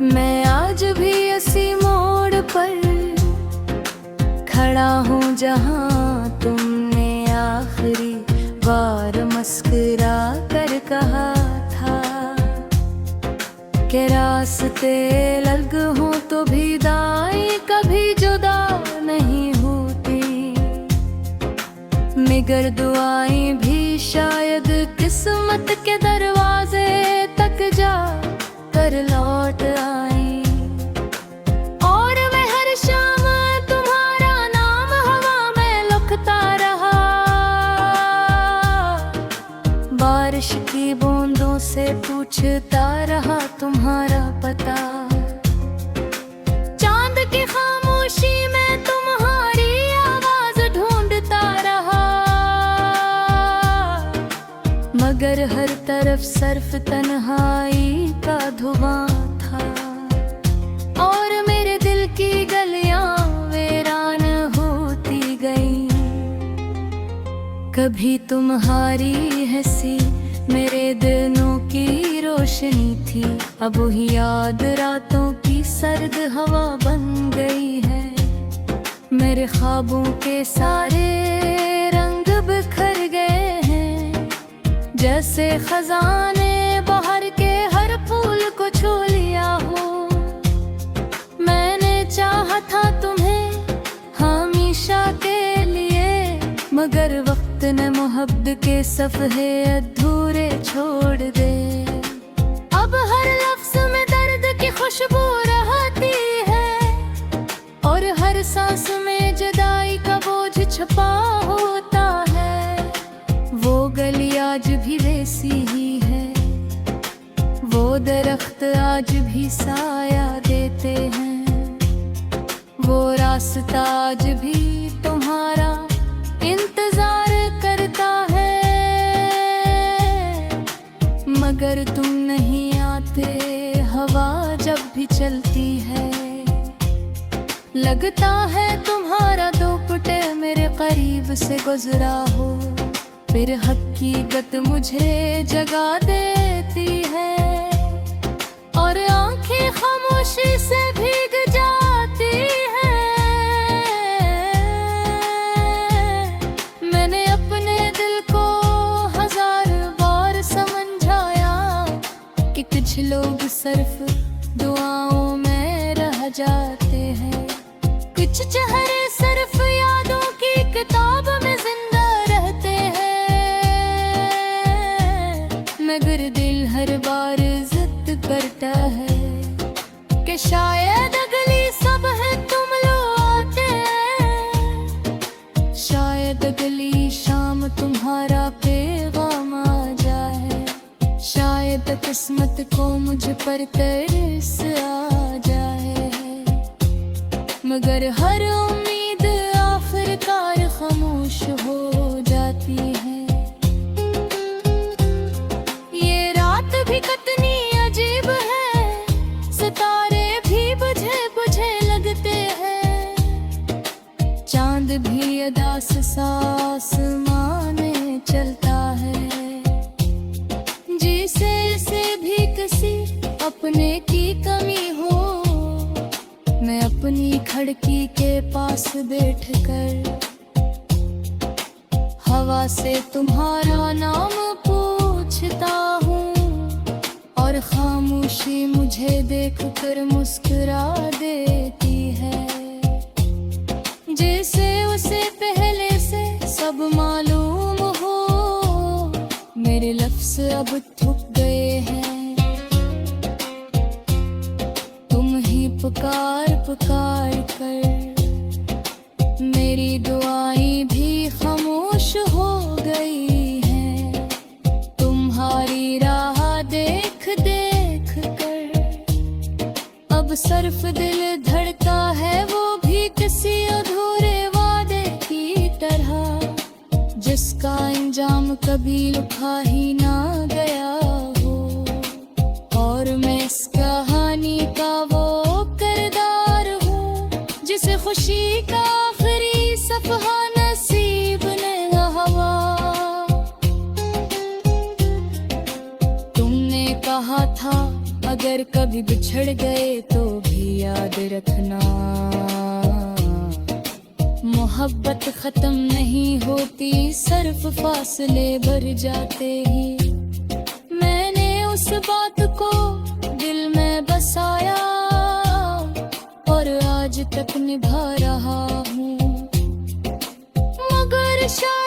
मैं आज भी इसी मोड़ पर खड़ा हूँ जहाँ तुमने आखिरी बार मुस्कुरा कर कहा था कि रास्ते अलग हों तो भी दाएं कभी जुदा नहीं होती, मगर दुआएं भी शायद किस्मत के दरवाजे तक जा कर लौट आई। और मैं हर शाम तुम्हारा नाम हवा में लुकता रहा, बारिश की बूंदों से पूछता रहा तुम्हारा पता। चांद की खामोशी में तुम्हारी आवाज ढूंढता रहा, मगर हर तरफ सिर्फ तन्हाई का धुआं था। और मेरे दिल की गलियां वीरान होती गईं, कभी तुम्हारी हंसी मेरे दिनों की रोशनी थी, अब वही याद रातों की सर्द हवा बन गई है। मेरे ख्वाबों के सारे रंग बिखर गए हैं, जैसे खजाने बाहर के हर फूल को छू लिया हो। मैंने चाहा था तुम्हें हमेशा के लिए, मगर वक्त ने मोहब्बत के सफ़हे अधूरे छोड़ दे। अब हर लफ्ज़ में दर्द की खुशबू रहती है, और हर सांस में जुदाई का बोझ छुपा होता है। वो गली आज भी वैसी ही है, वो दरख्त आज भी साया देते हैं, वो रास्ता आज भी तुम्हारा इंतजार करता है। मगर तुम नहीं आते, हवा जब भी चलती है, लगता है तुम्हारा दुपट्टे मेरे करीब से गुजरा हो। फिर हकीकत मुझे जगा देती है, और आंखें खामोशी से भीग जाती हैं। मैंने अपने दिल को हजार बार समझाया कि कुछ लोग सिर्फ दुआओं में रह जाते हैं, कुछ चेहरे सिर्फ यादों की किताब में जिंदा रहते हैं। मगर दिल हर बार जिद करता है कि शायद अगली सुबह तुम लौटे, शायद अगली शाम तुम्हारा पैगाम आ जाए, शायद किस्मत को मुझ पर तरस आ जाए। मगर हर उम्मीद आखिरकार खामोश हो जाती है। ये रात भी कितनी अजीब है, सितारे भी बुझे बुझे लगते हैं, चांद भी अदास सा आसमान में चलता है, जिसे से भी किसी अपने की कमी हो। मैं अपनी खिड़की के पास बैठकर हवा से तुम्हारा नाम पूछता हूँ, और खामोशी मुझे देखकर मुस्कुरा देती है, जैसे उसे पहले से सब मालूम हो। मेरे लफ्ज़ अब थक गए हैं, तुम ही पुकार पुकार कर मेरी दुआएं भी खामोश हो गई हैं। तुम्हारी राह देख देख कर अब सिर्फ दिल धड़का है, वो भी किसी अधूरे वादे की तरह, जिसका अंजाम कभी लिखा ही ना गया हो। और मैं इस कहानी का वो किरदार हूँ, जिसे खुशी का आखिरी सफहा नसीब ने हवा। तुमने कहा था अगर कभी बिछड़ गए तो भी याद रखना, मोहब्बत खत्म नहीं होती, सिर्फ फासले भर जाते ही। मैंने उस बात को दिल में बसाया और आज तक निभा रहा हूँ, मगर शायद